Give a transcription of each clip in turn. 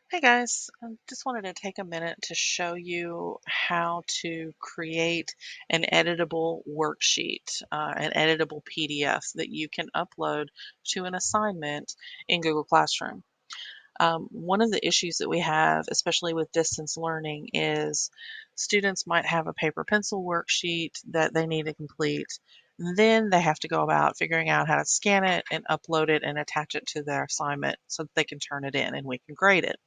Hey guys, I just wanted to take a minute to show you how to create an editable worksheet, an editable PDF that you can upload to an assignment in Google Classroom. One of the issues that we have, especially with distance learning, is students might have a paper pencil worksheet that they need to complete. Then they have to go about figuring out how to scan it and upload it and attach it to their assignment so that they can turn it in and we can grade it.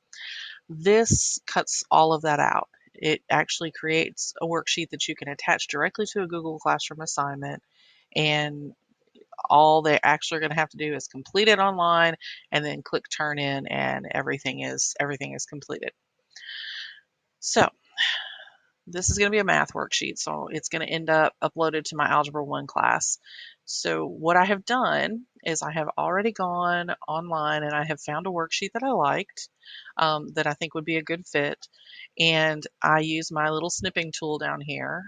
This cuts all of that out. It actually creates a worksheet that you can attach directly to a Google Classroom assignment, and all they're actually going to have to do is complete it online and then click turn in, and everything is completed. So this is going to be a math worksheet, so it's going to end up uploaded to my Algebra 1 class. So what I have done is I have already gone online and I have found a worksheet that I liked, that I think would be a good fit. And I use my little snipping tool down here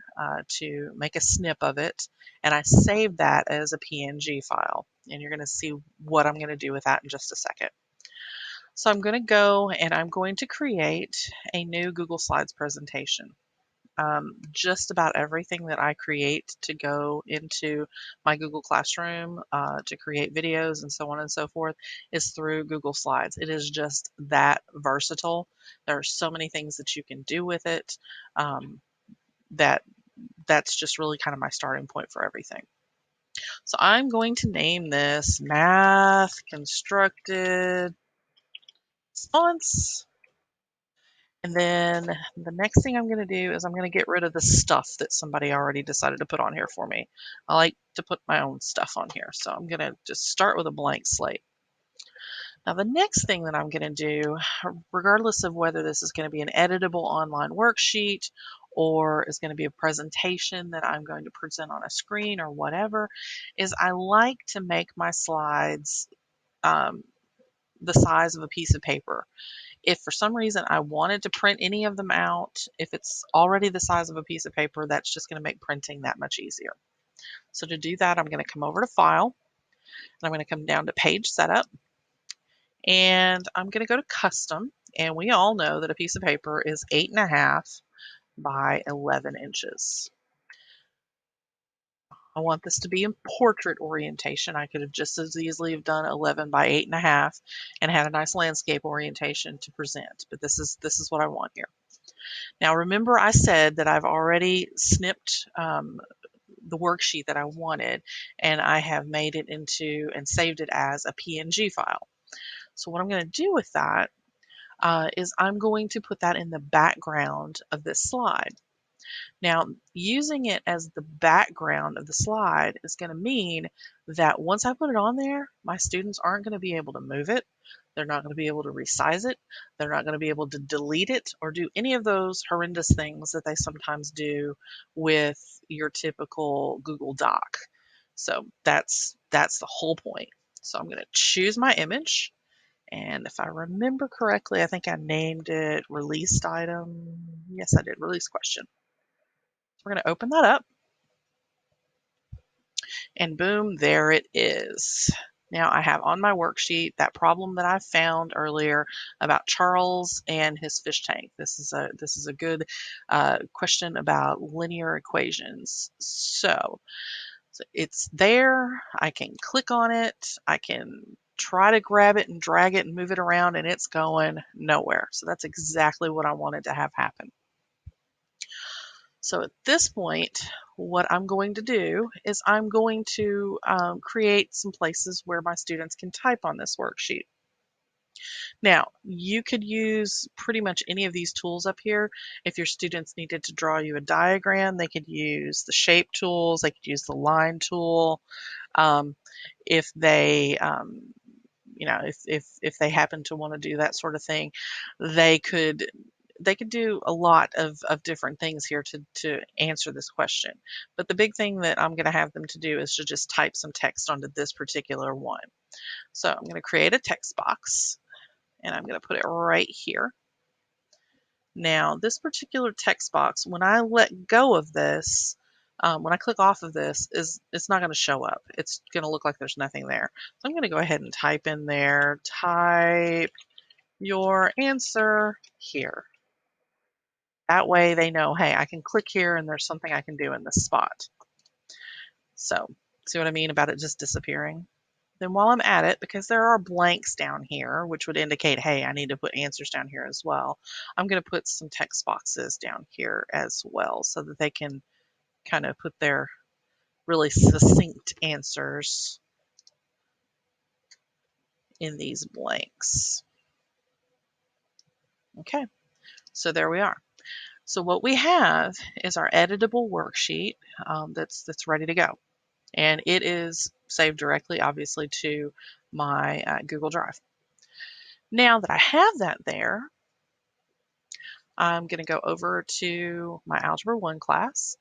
to make a snip of it. And I save that as a PNG file. And you're going to see what I'm going to do with that in just a second. So I'm going to go and I'm going to create a new Google Slides presentation. Just about everything that I create to go into my Google Classroom to create videos and so on and so forth is through Google Slides. It is just that versatile. There are so many things that you can do with it, that that's just really kind of my starting point for everything. So I'm going to name this Math Constructed Response. And then the next thing I'm going to do is I'm going to get rid of the stuff that somebody already decided to put on here for me. I like to put my own stuff on here, so I'm going to just start with a blank slate. Now the next thing that I'm going to do, regardless of whether this is going to be an editable online worksheet or is going to be a presentation that I'm going to present on a screen or whatever, is I like to make my slides the size of a piece of paper. If for some reason I wanted to print any of them out, if it's already the size of a piece of paper, that's just going to make printing that much easier. So to do that, I'm going to come over to File, and I'm going to come down to Page Setup, and I'm going to go to Custom, and we all know that a piece of paper is 8.5 by 11 inches. I want this to be in portrait orientation. I could have just as easily have done 11 by 8.5 and had a nice landscape orientation to present, but this is what I want here. Now remember I said that I've already snipped the worksheet that I wanted, and I have made it into and saved it as a PNG file. So what I'm going to do with that is I'm going to put that in the background of this slide. Now, using it as the background of the slide is going to mean that once I put it on there, my students aren't going to be able to move it. They're not going to be able to resize it. They're not going to be able to delete it or do any of those horrendous things that they sometimes do with your typical Google Doc. So that's the whole point. So I'm going to choose my image. And if I remember correctly, I think I named it released item. Yes, I did, release question. We're going to open that up, and boom, there it is. Now I have on my worksheet that problem that I found earlier about Charles and his fish tank. This is a good question about linear equations. So it's there. I can click on it. I can try to grab it and drag it and move it around, and it's going nowhere. So that's exactly what I wanted to have happen. So at this point, what I'm going to do is I'm going to create some places where my students can type on this worksheet. Now, you could use pretty much any of these tools up here. If your students needed to draw you a diagram, they could use the shape tools, they could use the line tool. If they if they happen to want to do that sort of thing, they could do a lot of different things here to answer this question. But the big thing that I'm going to have them to do is to just type some text onto this particular one. So I'm going to create a text box, and I'm going to put it right here. Now, this particular text box, when I let go of this, when I click off of this, it's not going to show up. It's going to look like there's nothing there. So I'm going to go ahead and type in there, type your answer here. That way they know, hey, I can click here and there's something I can do in this spot. So, see what I mean about it just disappearing? Then while I'm at it, because there are blanks down here, which would indicate, hey, I need to put answers down here as well, I'm going to put some text boxes down here as well so that they can kind of put their really succinct answers in these blanks. Okay, so there we are. So what we have is our editable worksheet that's ready to go. And it is saved directly, obviously, to my Google Drive. Now that I have that there, I'm going to go over to my Algebra 1 class,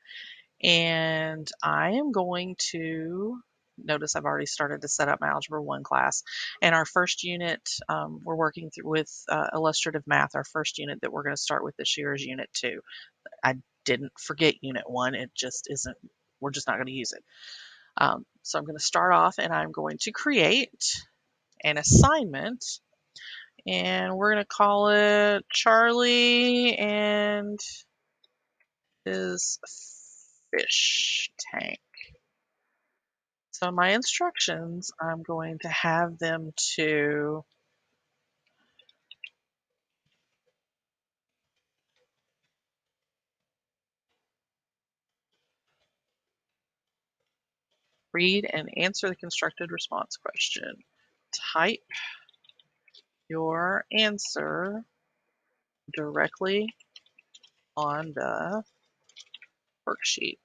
and I am going to notice I've already started to set up my Algebra 1 class. And our first unit, we're working through with illustrative math. Our first unit that we're going to start with this year is Unit 2. I didn't forget Unit 1. It just isn't, we're just not going to use it. So I'm going to start off and I'm going to create an assignment, and we're going to call it Charlie and his fish tank. So my instructions, I'm going to have them to read and answer the constructed response question. Type your answer directly on the worksheet.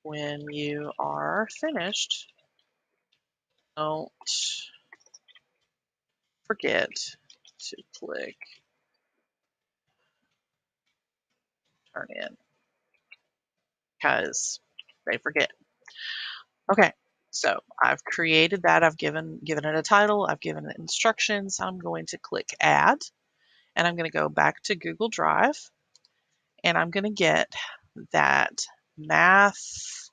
When you are finished, don't forget to click turn in because they forget. Okay, so I've created that. I've given it a title. I've given it instructions. I'm going to click add, and I'm going to go back to Google Drive, and I'm going to get that math.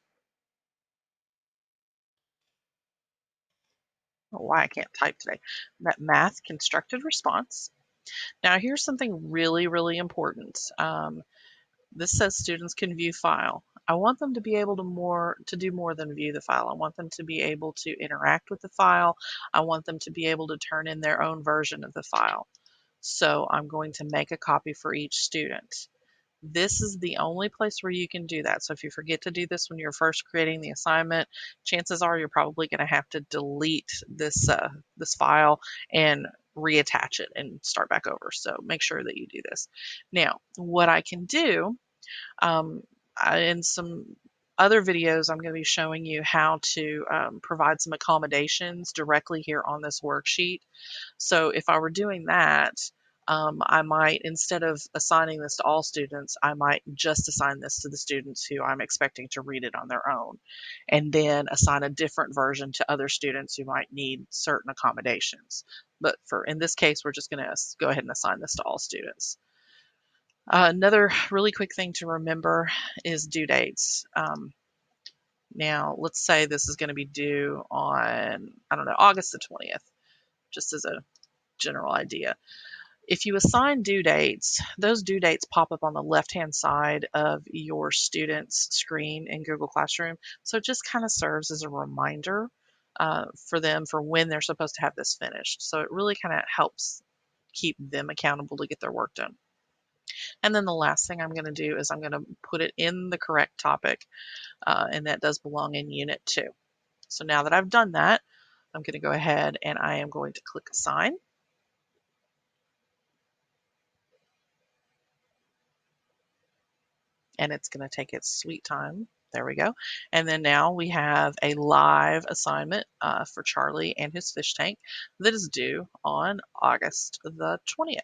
Why I can't type today. That math constructed response. Now here's something really, really important. This says students can view file. I want them to be able to do more than view the file. I want them to be able to interact with the file. I want them to be able to turn in their own version of the file. So I'm going to make a copy for each student. This is the only place where you can do that. So if you forget to do this when you're first creating the assignment, chances are you're probably going to have to delete this file and reattach it and start back over. So make sure that you do this. Now, what I can do in some other videos, I'm going to be showing you how to provide some accommodations directly here on this worksheet. So if I were doing that, I might, instead of assigning this to all students, I might just assign this to the students who I'm expecting to read it on their own, and then assign a different version to other students who might need certain accommodations. But in this case, we're just going to go ahead and assign this to all students. Another really quick thing to remember is due dates. Now, let's say this is going to be due on, I don't know, August the 20th, just as a general idea. If you assign due dates, those due dates pop up on the left-hand side of your student's screen in Google Classroom. So it just kind of serves as a reminder for them for when they're supposed to have this finished. So it really kind of helps keep them accountable to get their work done. And then the last thing I'm going to do is I'm going to put it in the correct topic, and that does belong in Unit 2. So now that I've done that, I'm going to go ahead and I am going to click Assign. And it's going to take its sweet time. There we go. And then now we have a live assignment for Charlie and his fish tank that is due on August the 20th.